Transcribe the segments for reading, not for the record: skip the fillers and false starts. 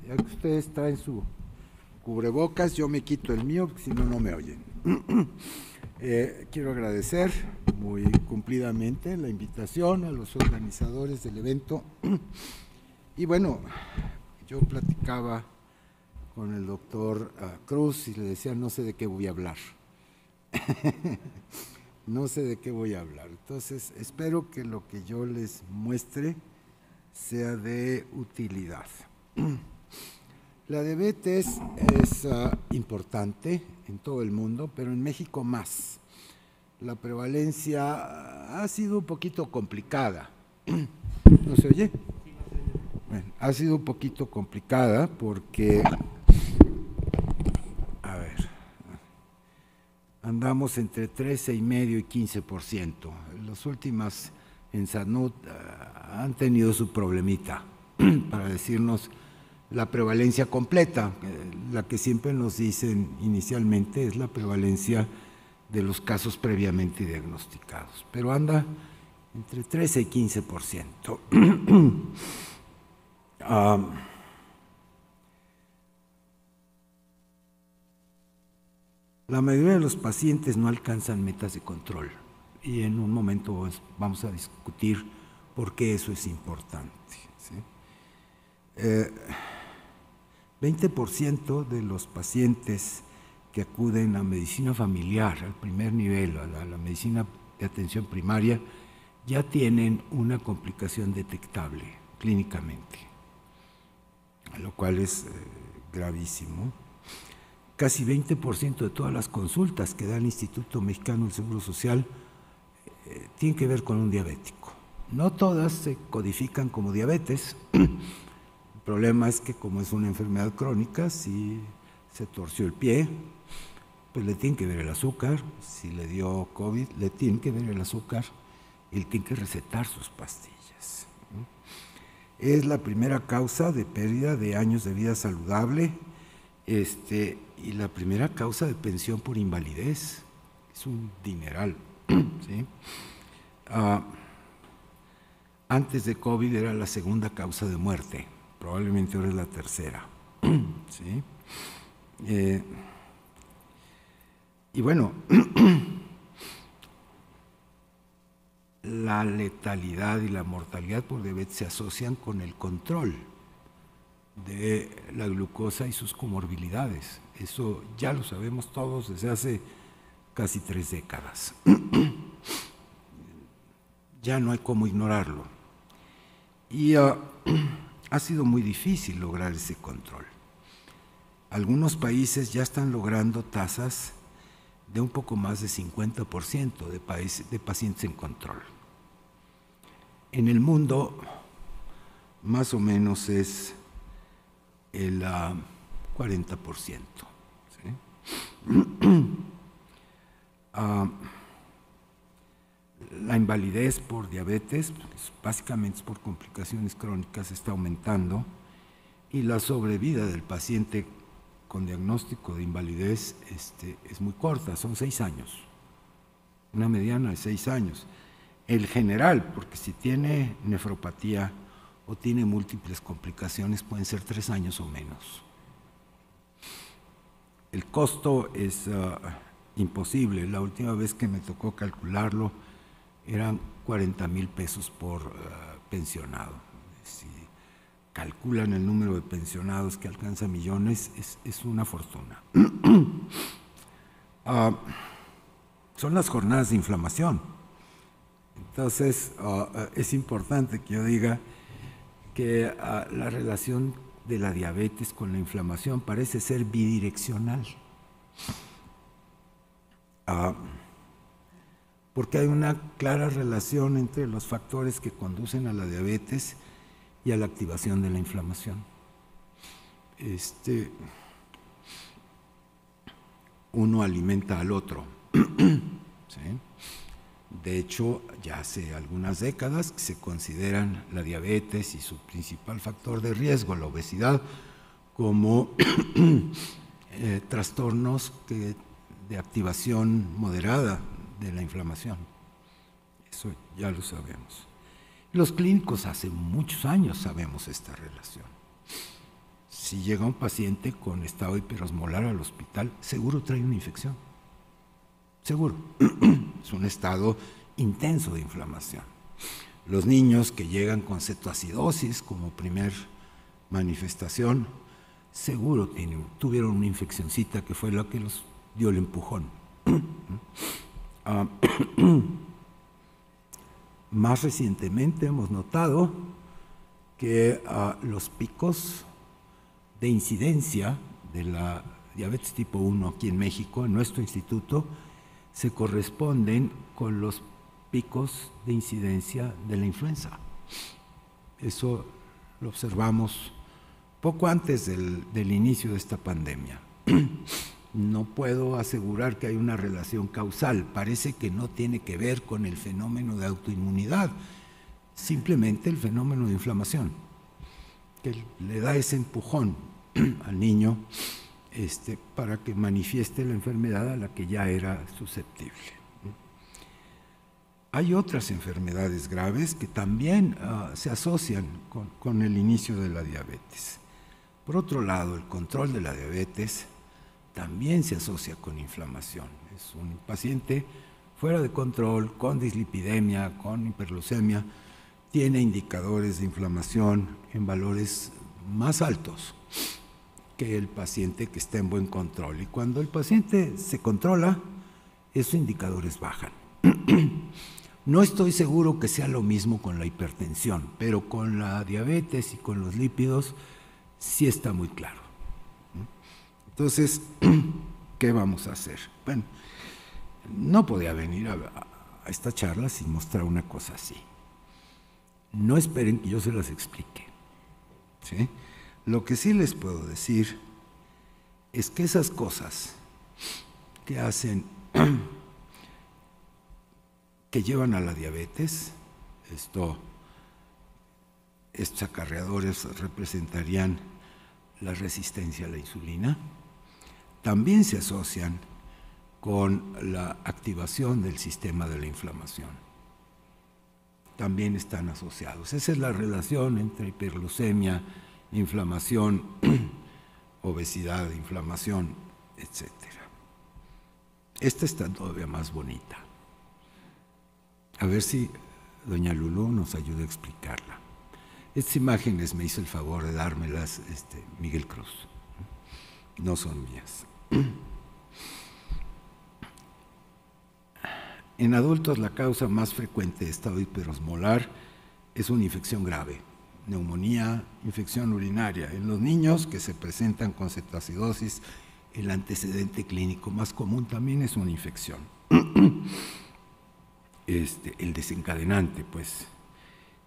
Ya que ustedes traen su cubrebocas, yo me quito el mío, porque si no, no me oyen. Quiero agradecer muy cumplidamente la invitación a los organizadores del evento. Y bueno, yo platicaba con el doctor Cruz y le decía, no sé de qué voy a hablar. No sé de qué voy a hablar. Entonces, espero que lo que yo les muestre sea de utilidad. La diabetes es importante en todo el mundo, pero en México más. La prevalencia ha sido un poquito complicada. ¿No se oye? Bueno, ha sido un poquito complicada porque, a ver, andamos entre 13,5% y 15%. Las últimas en salud han tenido su problemita para decirnos la prevalencia completa. La que siempre nos dicen inicialmente es la prevalencia de los casos previamente diagnosticados, pero anda entre 13 y 15%. La mayoría de los pacientes no alcanzan metas de control y en un momento vamos a discutir por qué eso es importante, ¿sí? 20% de los pacientes que acuden a medicina familiar, al primer nivel, a la medicina de atención primaria, ya tienen una complicación detectable clínicamente, lo cual es gravísimo. Casi 20% de todas las consultas que da el Instituto Mexicano del Seguro Social tienen que ver con un diabético. No todas se codifican como diabetes. El problema es que como es una enfermedad crónica, si se torció el pie, pues le tienen que ver el azúcar. Si le dio COVID, le tienen que ver el azúcar y le tienen que recetar sus pastillas. Es la primera causa de pérdida de años de vida saludable y la primera causa de pensión por invalidez. Es un dineral, ¿sí? Antes de COVID era la segunda causa de muerte, probablemente ahora es la tercera, ¿sí? Y bueno, la letalidad y la mortalidad por diabetes se asocian con el control de la glucosa y sus comorbilidades. Eso ya lo sabemos todos desde hace casi 3 décadas. Ya no hay cómo ignorarlo. Y ha sido muy difícil lograr ese control. Algunos países ya están logrando tasas de un poco más de 50% de pacientes en control. En el mundo, más o menos es el 40%. ¿Sí? La invalidez por diabetes, pues, básicamente por complicaciones crónicas, está aumentando y la sobrevida del paciente con diagnóstico de invalidez es muy corta, son 6 años, una mediana de 6 años. El general, porque si tiene nefropatía o tiene múltiples complicaciones, pueden ser 3 años o menos. El costo es imposible. La última vez que me tocó calcularlo eran 40,000 pesos por pensionado. Si calculan el número de pensionados que alcanza millones, es una fortuna. Son las jornadas de inflamación. Entonces, es importante que yo diga que la relación de la diabetes con la inflamación parece ser bidireccional. Porque hay una clara relación entre los factores que conducen a la diabetes y a la activación de la inflamación. Uno alimenta al otro. ¿Sí? De hecho, ya hace algunas décadas que se consideran la diabetes y su principal factor de riesgo, la obesidad, como trastornos de activación moderada de la inflamación. Eso ya lo sabemos. Los clínicos hace muchos años sabemos esta relación. si llega un paciente con estado hiperosmolar al hospital, seguro trae una infección. Seguro. Es un estado intenso de inflamación. Los niños que llegan con cetoacidosis como primer manifestación, seguro tuvieron una infeccioncita que fue la que los dio el empujón. Más recientemente hemos notado que los picos de incidencia de la diabetes tipo 1 aquí en México, en nuestro instituto, se corresponden con los picos de incidencia de la influenza. Eso lo observamos poco antes del inicio de esta pandemia. No puedo asegurar que hay una relación causal, parece que no tiene que ver con el fenómeno de autoinmunidad, simplemente el fenómeno de inflamación, que le da ese empujón al niño para que manifieste la enfermedad a la que ya era susceptible. Hay otras enfermedades graves que también se asocian con el inicio de la diabetes. Por otro lado, el control de la diabetes también se asocia con inflamación. Es un paciente fuera de control, con dislipidemia, con hiperglucemia, tiene indicadores de inflamación en valores más altos que el paciente que está en buen control. Y cuando el paciente se controla, esos indicadores bajan. No estoy seguro que sea lo mismo con la hipertensión, pero con la diabetes y con los lípidos sí está muy claro. Entonces, ¿qué vamos a hacer? Bueno, no podía venir a esta charla sin mostrar una cosa así. No esperen que yo se las explique, ¿sí? Lo que sí les puedo decir es que esas cosas que hacen, que llevan a la diabetes, estos acarreadores representarían la resistencia a la insulina, también se asocian con la activación del sistema de la inflamación. También están asociados. Esa es la relación entre hiperglucemia, inflamación, obesidad, inflamación, etc. Esta está todavía más bonita. A ver si doña Lulú nos ayuda a explicarla. Estas imágenes me hizo el favor de dármelas Miguel Cruz. No son mías. En adultos, la causa más frecuente de estado hiperosmolar es una infección grave, neumonía, infección urinaria. En los niños que se presentan con cetoacidosis, el antecedente clínico más común también es una infección. El desencadenante, pues.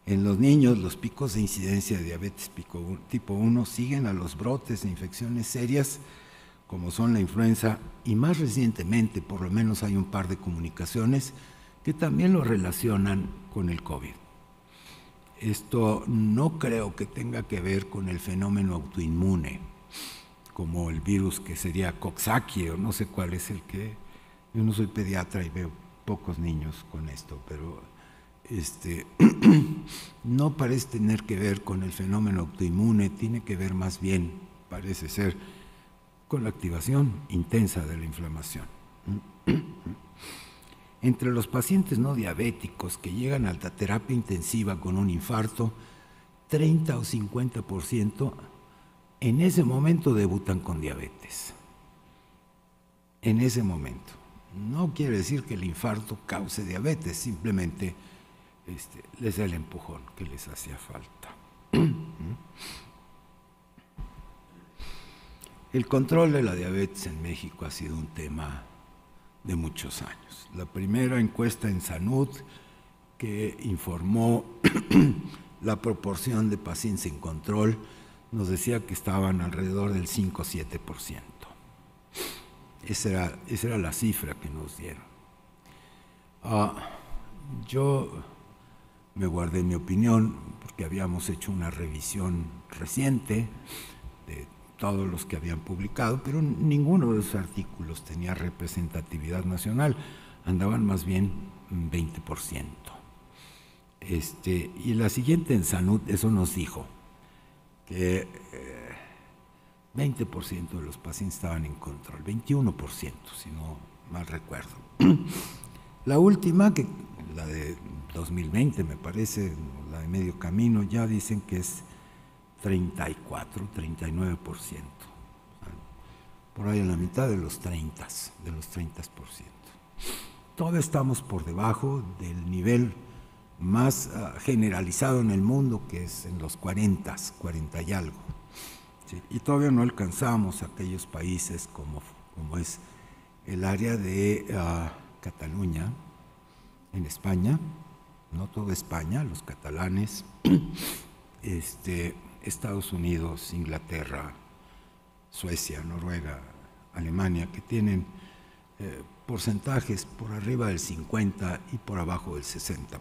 En los niños, los picos de incidencia de diabetes tipo 1 siguen a los brotes de infecciones serias, como son la influenza, y más recientemente, por lo menos hay un par de comunicaciones que también lo relacionan con el COVID. Esto no creo que tenga que ver con el fenómeno autoinmune, como el virus que sería Coxsackie, o no sé cuál es el que... Yo no soy pediatra y veo pocos niños con esto, pero no parece tener que ver con el fenómeno autoinmune, tiene que ver más bien, parece ser, con la activación intensa de la inflamación. Entre los pacientes no diabéticos que llegan a la terapia intensiva con un infarto, 30 o 50% en ese momento debutan con diabetes. En ese momento. No quiere decir que el infarto cause diabetes, simplemente les da el empujón que les hacía falta. El control de la diabetes en México ha sido un tema de muchos años. La primera encuesta en Sanud que informó la proporción de pacientes en control nos decía que estaban alrededor del 5 o 7%. Esa era la cifra que nos dieron. Yo me guardé mi opinión porque habíamos hecho una revisión reciente de todos los que habían publicado, pero ninguno de esos artículos tenía representatividad nacional, andaban más bien 20%. Y la siguiente en Sanud, eso nos dijo, que 20% de los pacientes estaban en control, 21%, si no mal recuerdo. La última, la de 2020 me parece, la de medio camino, ya dicen que es 34, 39%. Por ahí en la mitad de los 30%. Todavía estamos por debajo del nivel más generalizado en el mundo, que es en los 40 y algo. ¿Sí? Y todavía no alcanzamos aquellos países como es el área de Cataluña, en España, no toda España, los catalanes, Estados Unidos, Inglaterra, Suecia, Noruega, Alemania, que tienen porcentajes por arriba del 50% y por abajo del 60%.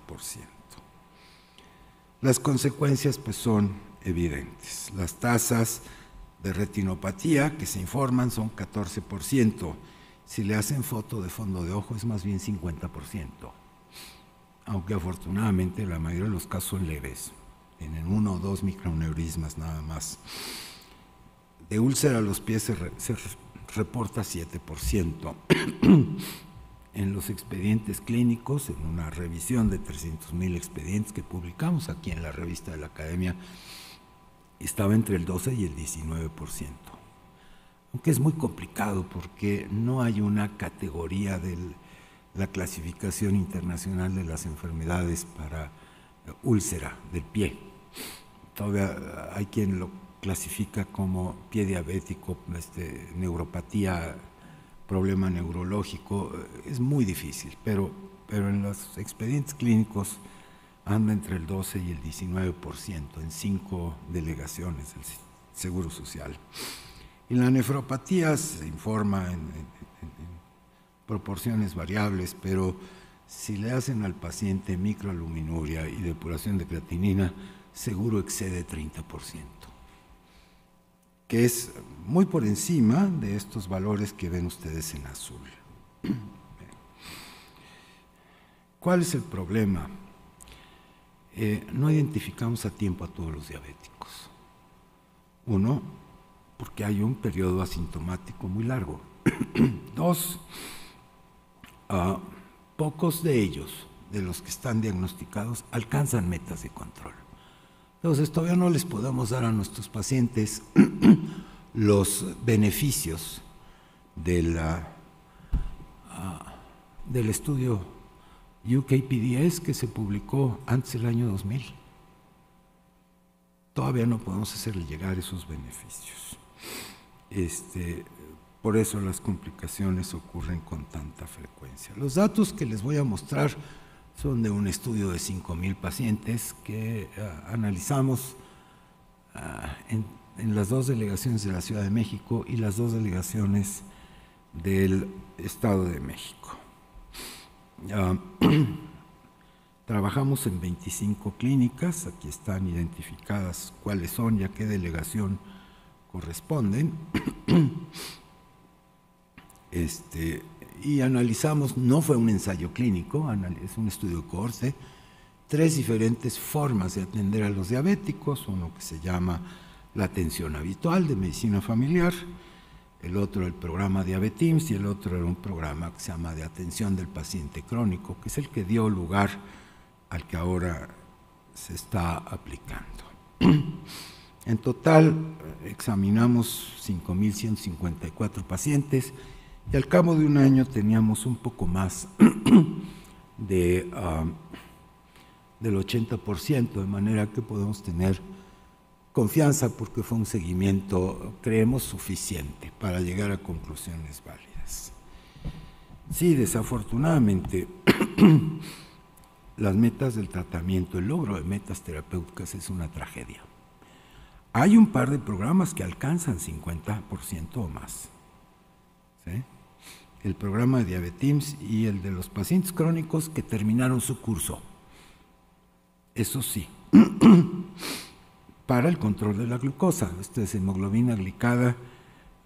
Las consecuencias pues son evidentes. Las tasas de retinopatía que se informan son 14%. Si le hacen foto de fondo de ojo es más bien 50%. Aunque afortunadamente la mayoría de los casos son leves. Tienen 1 o 2 microneurismas nada más. De úlcera a los pies se reporta 7%. En los expedientes clínicos, en una revisión de 300,000 expedientes que publicamos aquí en la revista de la Academia, estaba entre el 12 y el 19%. Aunque es muy complicado porque no hay una categoría de la clasificación internacional de las enfermedades para úlcera del pie. Todavía hay quien lo clasifica como pie diabético, neuropatía, problema neurológico. Es muy difícil, pero en los expedientes clínicos anda entre el 12 y el 19% en 5 delegaciones del Seguro Social. Y la nefropatía se informa en proporciones variables, pero si le hacen al paciente microalbuminuria y depuración de creatinina, seguro excede 30%, que es muy por encima de estos valores que ven ustedes en azul. ¿Cuál es el problema? No identificamos a tiempo a todos los diabéticos. Uno, porque hay un periodo asintomático muy largo. Dos, pocos de ellos, de los que están diagnosticados, alcanzan metas de control. Entonces, todavía no les podemos dar a nuestros pacientes los beneficios del estudio UKPDS que se publicó antes del año 2000. Todavía no podemos hacerle llegar esos beneficios. Por eso las complicaciones ocurren con tanta frecuencia. Los datos que les voy a mostrar son de un estudio de 5,000 pacientes que analizamos en las 2 delegaciones de la Ciudad de México y las 2 delegaciones del Estado de México. Trabajamos en 25 clínicas, aquí están identificadas cuáles son y a qué delegación corresponden. Y analizamos, no fue un ensayo clínico, es un estudio de cohorte, 3 diferentes formas de atender a los diabéticos, uno que se llama la atención habitual de medicina familiar, el otro el programa Diabetims y el otro era un programa que se llama de atención del paciente crónico, que es el que dio lugar al que ahora se está aplicando. En total examinamos 5,154 pacientes y al cabo de un año teníamos un poco más del 80%, de manera que podemos tener confianza porque fue un seguimiento, creemos, suficiente para llegar a conclusiones válidas. Sí, desafortunadamente, las metas del tratamiento, el logro de metas terapéuticas es una tragedia. Hay un par de programas que alcanzan 50% o más. ¿Sí? El programa de Diabetims y el de los pacientes crónicos que terminaron su curso. Eso sí, para el control de la glucosa. Esto es hemoglobina glicada,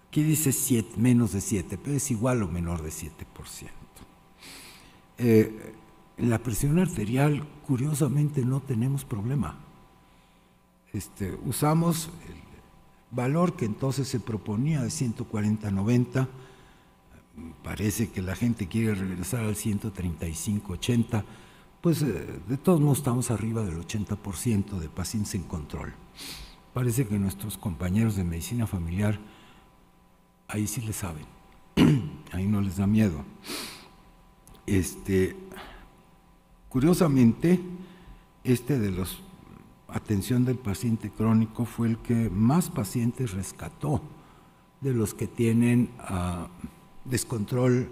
aquí dice 7, menos de 7, pero es igual o menor de 7%. En la presión arterial, curiosamente, no tenemos problema. Usamos valor que entonces se proponía de 140-90, parece que la gente quiere regresar al 135-80, pues de todos modos estamos arriba del 80% de pacientes en control. Parece que nuestros compañeros de medicina familiar ahí sí le saben, ahí no les da miedo. Curiosamente, de los atención del paciente crónico fue el que más pacientes rescató de los que tienen descontrol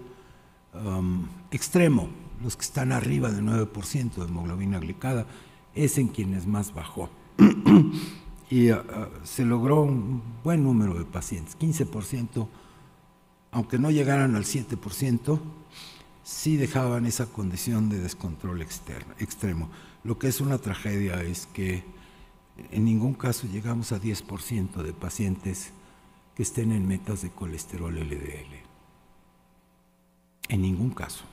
extremo, los que están arriba del 9% de hemoglobina glicada, es en quienes más bajó. Y se logró un buen número de pacientes, 15%, aunque no llegaran al 7%, sí dejaban esa condición de descontrol extremo. Lo que es una tragedia es que en ningún caso llegamos a 10% de pacientes que estén en metas de colesterol LDL. En ningún caso.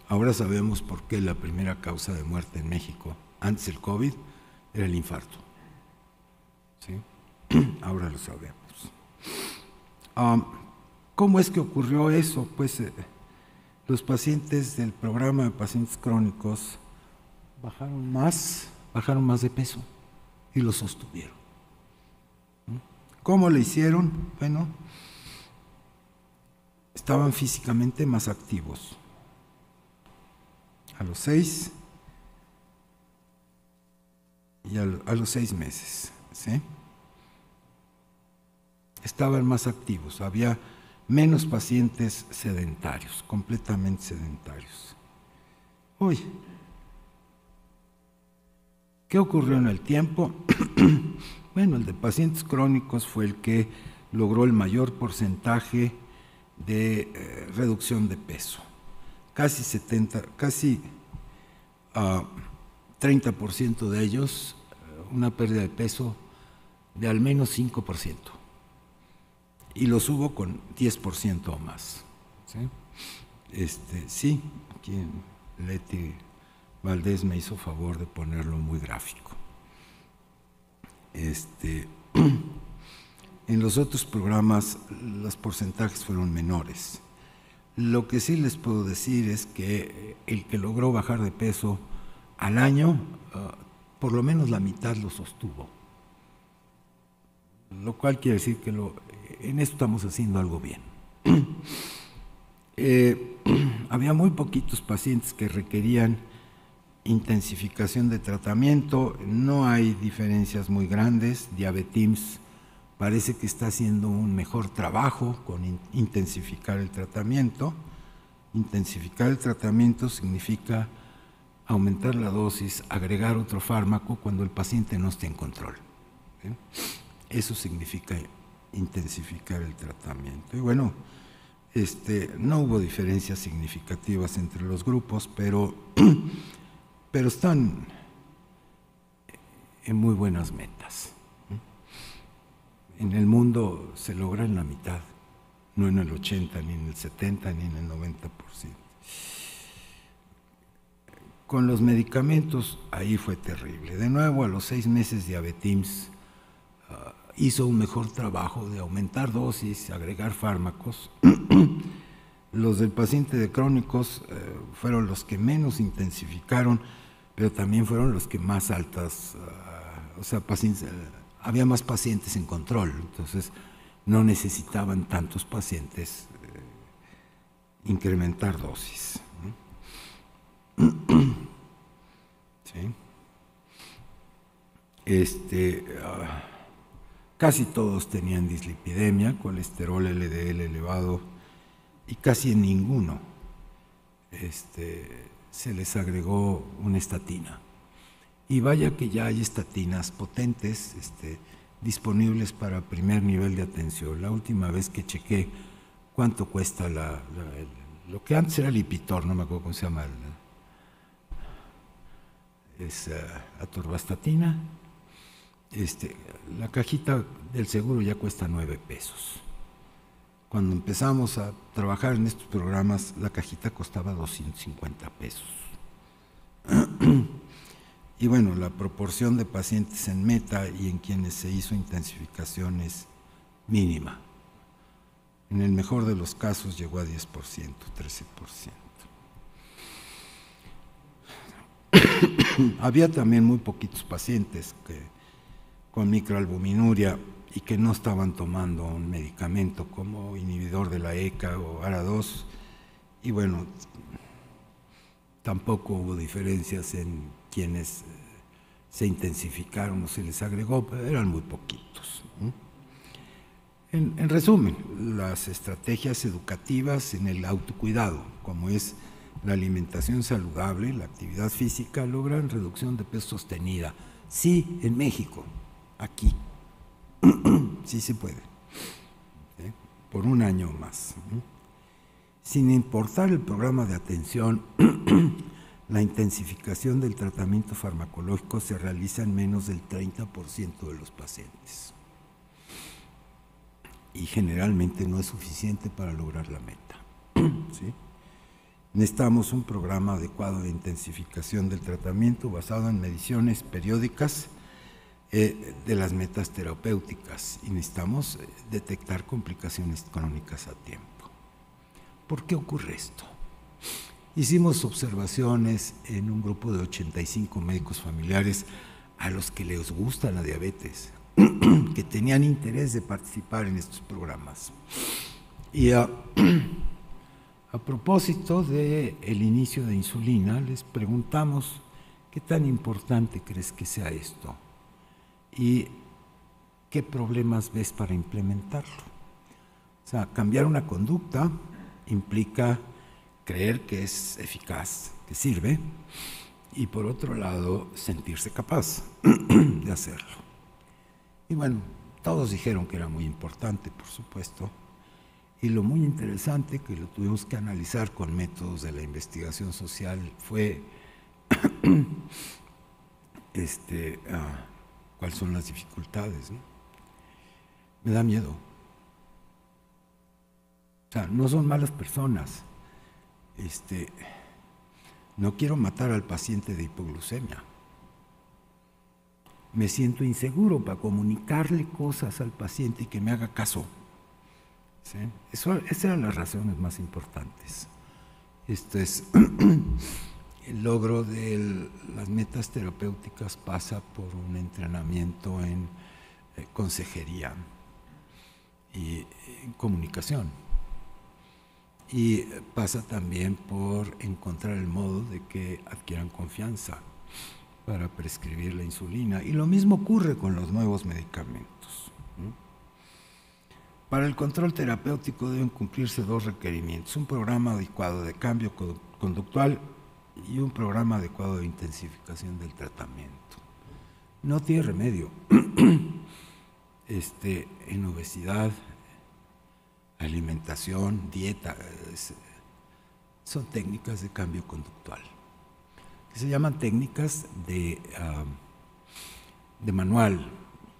Ahora sabemos por qué la primera causa de muerte en México, antes del COVID, era el infarto. ¿Sí? Ahora lo sabemos. ¿Cómo es que ocurrió eso? Pues los pacientes del programa de pacientes crónicos bajaron más de peso y lo sostuvieron. ¿Cómo lo hicieron? Bueno, estaban físicamente más activos. A los 6 y a los 6 meses, ¿sí? Estaban más activos, había menos pacientes sedentarios, completamente sedentarios. Uy, ¿qué ocurrió en el tiempo? Bueno, el de pacientes crónicos fue el que logró el mayor porcentaje de reducción de peso. Casi 30% de ellos, una pérdida de peso de al menos 5%. Y los hubo con 10% o más. ¿Sí? Sí, aquí Leti Valdés me hizo favor de ponerlo muy gráfico. En los otros programas los porcentajes fueron menores. Lo que sí les puedo decir es que el que logró bajar de peso al año, por lo menos la mitad lo sostuvo. Lo cual quiere decir que en esto estamos haciendo algo bien. Había muy poquitos pacientes que requerían intensificación de tratamiento, no hay diferencias muy grandes. Diabetims parece que está haciendo un mejor trabajo con intensificar el tratamiento. Intensificar el tratamiento significa aumentar la dosis, agregar otro fármaco cuando el paciente no esté en control. ¿Sí? Eso significa intensificar el tratamiento. Y bueno, no hubo diferencias significativas entre los grupos, pero están en muy buenas metas. En el mundo se logra en la mitad, no en el 80, ni en el 70, ni en el 90%. Con los medicamentos, ahí fue terrible. De nuevo, a los 6 meses, Diabetims hizo un mejor trabajo de aumentar dosis, agregar fármacos. Los del paciente de crónicos fueron los que menos intensificaron, pero también fueron los que más altas, había más pacientes en control, entonces no necesitaban tantos pacientes incrementar dosis. ¿Sí? Casi todos tenían dislipidemia, colesterol LDL elevado, y casi en ninguno se les agregó una estatina. Y vaya que ya hay estatinas potentes disponibles para primer nivel de atención. La última vez que chequé cuánto cuesta lo que antes era Lipitor, no me acuerdo cómo se llama, es atorvastatina. La cajita del seguro ya cuesta 9 pesos. Cuando empezamos a trabajar en estos programas, la cajita costaba 250 pesos. Y bueno, la proporción de pacientes en meta y en quienes se hizo intensificación es mínima. En el mejor de los casos llegó a 10%, 13%. Había también muy poquitos pacientes con microalbuminuria y que no estaban tomando un medicamento como inhibidor de la ECA o ARA2, y bueno, tampoco hubo diferencias en quienes se intensificaron o se les agregó, pero eran muy poquitos. En resumen, las estrategias educativas en el autocuidado, como es la alimentación saludable, la actividad física, logran reducción de peso sostenida. Sí, en México, aquí, sí se puede, ¿sí? Por un año más. Sin importar el programa de atención, la intensificación del tratamiento farmacológico se realiza en menos del 30% de los pacientes. Y generalmente no es suficiente para lograr la meta. ¿Sí? Necesitamos un programa adecuado de intensificación del tratamiento basado en mediciones periódicas de las metas terapéuticas, y necesitamos detectar complicaciones crónicas a tiempo. ¿Por qué ocurre esto? Hicimos observaciones en un grupo de 85 médicos familiares a los que les gusta la diabetes, que tenían interés de participar en estos programas. Y a propósito del inicio de insulina, les preguntamos qué tan importante crees que sea esto y qué problemas ves para implementarlo. O sea, cambiar una conducta implica creer que es eficaz, que sirve, y por otro lado, sentirse capaz de hacerlo. Y bueno, todos dijeron que era muy importante, por supuesto, y lo muy interesante que lo tuvimos que analizar con métodos de la investigación social fue cuáles son las dificultades, ¿no? Me da miedo. O sea, no son malas personas. No quiero matar al paciente de hipoglucemia. Me siento inseguro para comunicarle cosas al paciente y que me haga caso. ¿Sí? Esas eran las razones más importantes. Esto es, el logro de las metas terapéuticas pasa por un entrenamiento en consejería y en comunicación. Y pasa también por encontrar el modo de que adquieran confianza para prescribir la insulina. Y lo mismo ocurre con los nuevos medicamentos. Para el control terapéutico deben cumplirse dos requerimientos: un programa adecuado de cambio conductual y un programa adecuado de intensificación del tratamiento. No tiene remedio. En obesidad, alimentación, dieta, son técnicas de cambio conductual, que se llaman técnicas de manual,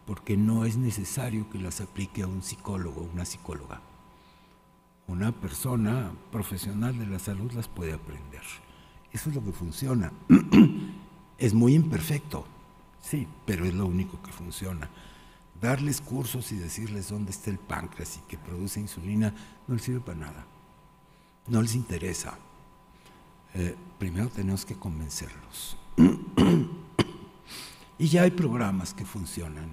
porque no es necesario que las aplique a un psicólogo o una psicóloga. Una persona profesional de la salud las puede aprender. Eso es lo que funciona. Es muy imperfecto, sí, pero es lo único que funciona. Darles cursos y decirles dónde está el páncreas y que produce insulina no les sirve para nada. No les interesa. Primero tenemos que convencerlos. Y ya hay programas que funcionan.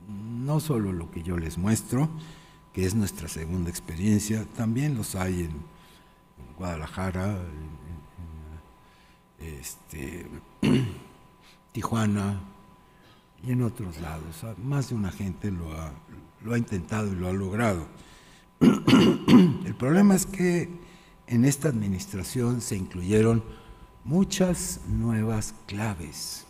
No solo lo que yo les muestro, que es nuestra segunda experiencia, también los hay en Guadalajara, Tijuana y en otros lados. Más de una gente lo ha intentado y lo ha logrado. El problema es que en esta administración se incluyeron muchas nuevas claves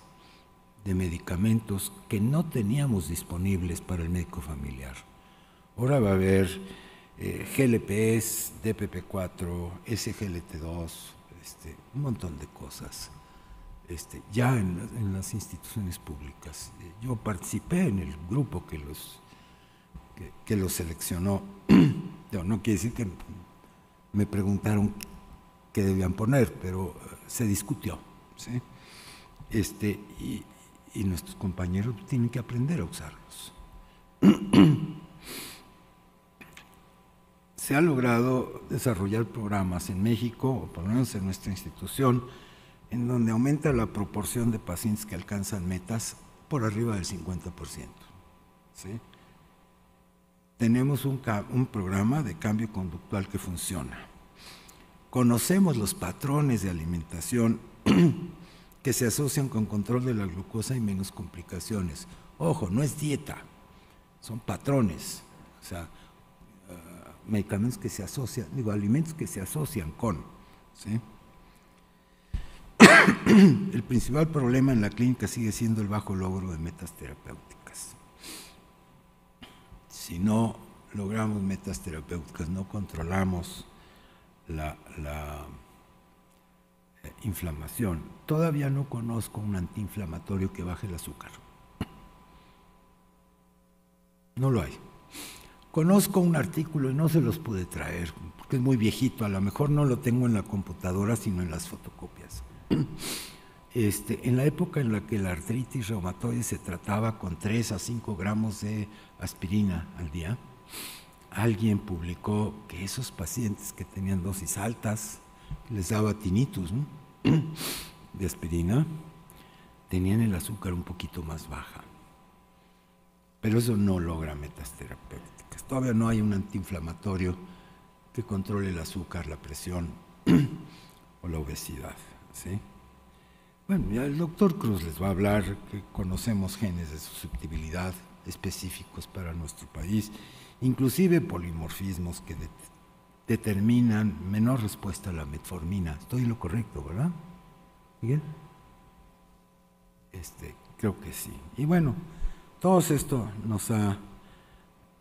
de medicamentos que no teníamos disponibles para el médico familiar. Ahora va a haber GLPs, DPP4, SGLT2, un montón de cosas, ya en las instituciones públicas. Yo participé en el grupo que los seleccionó. No quiere decir que me preguntaron qué debían poner, pero se discutió, ¿sí? y nuestros compañeros tienen que aprender a usarlos. Se ha logrado desarrollar programas en México, o por lo menos en nuestra institución, en donde aumenta la proporción de pacientes que alcanzan metas por arriba del 50%. ¿Sí? Tenemos un programa de cambio conductual que funciona. Conocemos los patrones de alimentación que se asocian con control de la glucosa y menos complicaciones. Ojo, no es dieta, son patrones, o sea, medicamentos que se asocian, alimentos que se asocian con. ¿Sí? El principal problema en la clínica sigue siendo el bajo logro de metas terapéuticas. Si no logramos metas terapéuticas, no controlamos la inflamación. Todavía no conozco un antiinflamatorio que baje el azúcar. No lo hay. Conozco un artículo y no se los pude traer, porque es muy viejito, a lo mejor no lo tengo en la computadora, sino en las fotocopias. En la época en la que la artritis reumatoide se trataba con 3 a 5 gramos de aspirina al día, alguien publicó que esos pacientes que tenían dosis altas, les daba tinnitus, ¿no?, de aspirina, tenían el azúcar un poquito más baja. Pero eso no logra metas terapéuticas. Todavía no hay un antiinflamatorio que controle el azúcar, la presión o la obesidad. ¿Sí? Bueno, ya el doctor Cruz les va a hablar que conocemos genes de susceptibilidad específicos para nuestro país, inclusive polimorfismos que determinan menor respuesta a la metformina. Estoy en lo correcto, ¿verdad, Miguel? Creo que sí. Y bueno, todo esto nos ha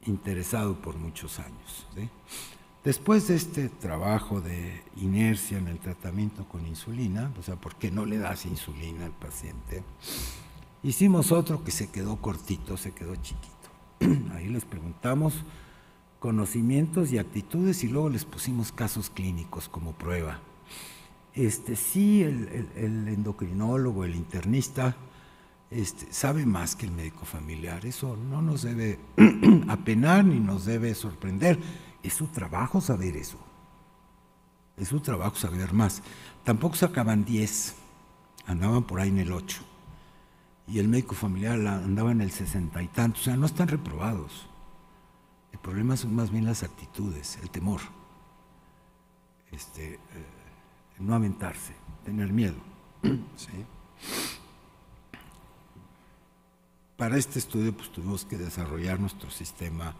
interesado por muchos años. ¿Sí? Después de este trabajo de inercia en el tratamiento con insulina, o sea, ¿por qué no le das insulina al paciente? Hicimos otro que se quedó cortito, se quedó chiquito. Ahí les preguntamos conocimientos y actitudes y luego les pusimos casos clínicos como prueba. Sí, el endocrinólogo, el internista, sabe más que el médico familiar. Eso no nos debe apenar ni nos debe sorprender. Es su trabajo saber eso. Es su trabajo saber más. Tampoco sacaban 10, andaban por ahí en el 8. Y el médico familiar andaba en el 60 y tantos. O sea, no están reprobados. El problema son más bien las actitudes, el temor. No aventarse, tener miedo. ¿Sí? Para este estudio pues tuvimos que desarrollar nuestro sistema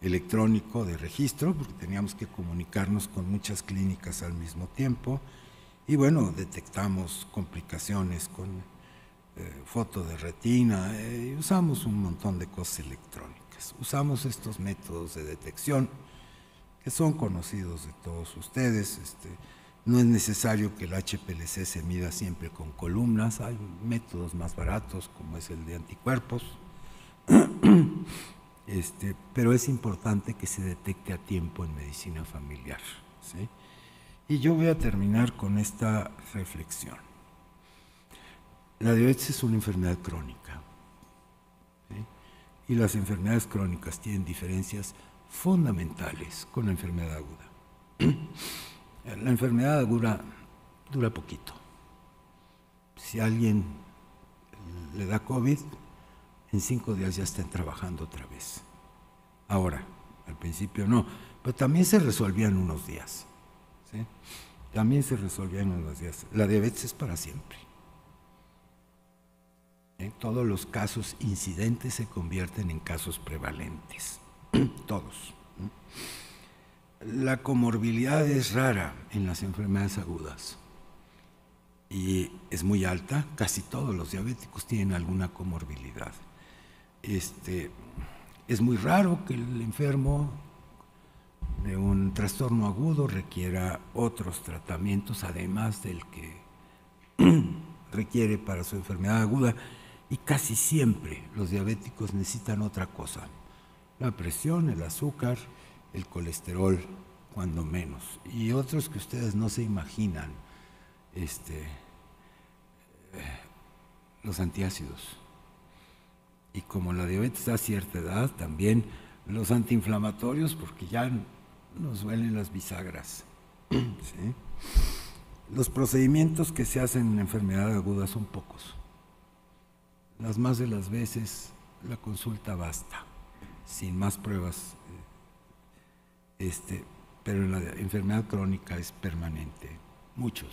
electrónico de registro, porque teníamos que comunicarnos con muchas clínicas al mismo tiempo, y bueno, detectamos complicaciones con foto de retina, y usamos un montón de cosas electrónicas. Usamos estos métodos de detección que son conocidos de todos ustedes. No es necesario que el HPLC se mida siempre con columnas, hay métodos más baratos como es el de anticuerpos, pero es importante que se detecte a tiempo en medicina familiar. ¿Sí? Y yo voy a terminar con esta reflexión. La diabetes es una enfermedad crónica, ¿sí? Y las enfermedades crónicas tienen diferencias fundamentales con la enfermedad aguda. La enfermedad aguda dura poquito. Si a alguien le da COVID, en 5 días ya están trabajando otra vez. Ahora, al principio no, pero también se resolvían unos días. ¿Sí? También se resolvían unos días. La diabetes es para siempre. Todos los casos incidentes se convierten en casos prevalentes. Todos. La comorbilidad es rara en las enfermedades agudas y es muy alta. Casi todos los diabéticos tienen alguna comorbilidad. Es muy raro que el enfermo de un trastorno agudo requiera otros tratamientos además del que requiere para su enfermedad aguda, y casi siempre los diabéticos necesitan otra cosa: la presión, el azúcar, el colesterol, cuando menos, y otros que ustedes no se imaginan, los antiácidos. Y como la diabetes a cierta edad, también los antiinflamatorios, porque ya nos duelen las bisagras. ¿Sí? Los procedimientos que se hacen en enfermedad aguda son pocos. Las más de las veces la consulta basta, sin más pruebas. Pero en la enfermedad crónica es permanente. Muchos.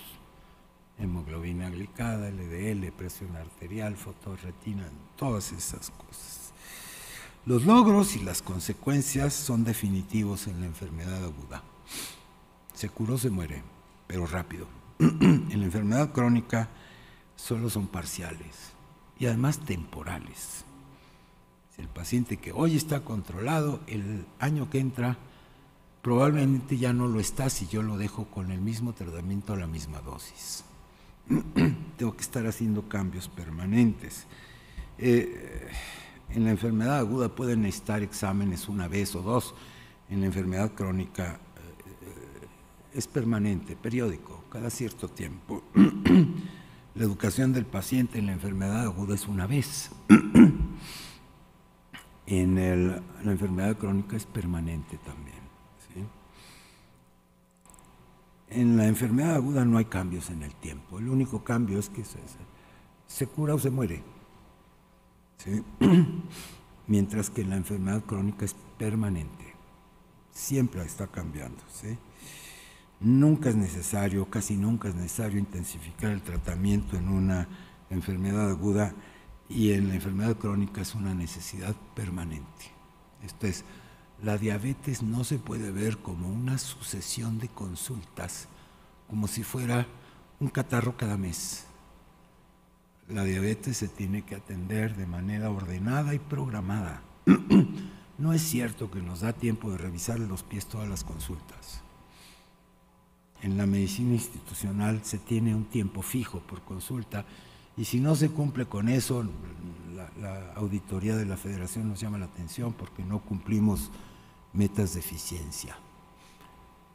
Hemoglobina glicada, LDL, presión arterial, fotorretina, todas esas cosas. Los logros y las consecuencias son definitivos en la enfermedad aguda. Se curó, se muere, pero rápido. En la enfermedad crónica solo son parciales y además temporales. El paciente que hoy está controlado, el año que entra probablemente ya no lo está si yo lo dejo con el mismo tratamiento a la misma dosis. Tengo que estar haciendo cambios permanentes. En la enfermedad aguda pueden necesitar exámenes una vez o dos. En la enfermedad crónica es permanente, periódico, cada cierto tiempo. La educación del paciente en la enfermedad aguda es una vez. La enfermedad crónica es permanente también. ¿Sí? En la enfermedad aguda no hay cambios en el tiempo. El único cambio es que se cura o se muere. ¿Sí? Mientras que en la enfermedad crónica es permanente. Siempre está cambiando. ¿Sí? Nunca es necesario, casi nunca es necesario intensificar el tratamiento en una enfermedad aguda, y en la enfermedad crónica es una necesidad permanente. Esto es, la diabetes no se puede ver como una sucesión de consultas, como si fuera un catarro cada mes. La diabetes se tiene que atender de manera ordenada y programada. No es cierto que nos da tiempo de revisar los pies todas las consultas. En la medicina institucional se tiene un tiempo fijo por consulta, y si no se cumple con eso, la auditoría de la Federación nos llama la atención porque no cumplimos metas de eficiencia.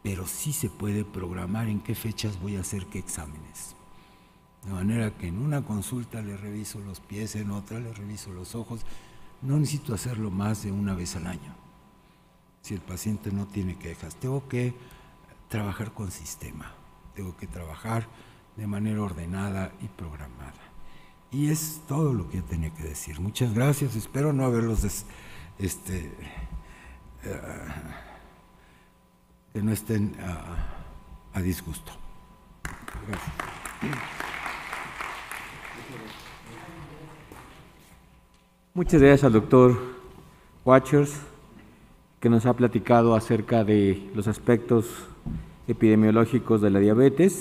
Pero sí se puede programar en qué fechas voy a hacer qué exámenes. De manera que en una consulta le reviso los pies, en otra le reviso los ojos. No necesito hacerlo más de una vez al año. Si el paciente no tiene quejas, tengo que trabajar con sistema, tengo que trabajar de manera ordenada y programada. Y es todo lo que yo tenía que decir. Muchas gracias, espero no haberlos que no estén a disgusto. Gracias. Muchas gracias al doctor Wachters, que nos ha platicado acerca de los aspectos epidemiológicos de la diabetes.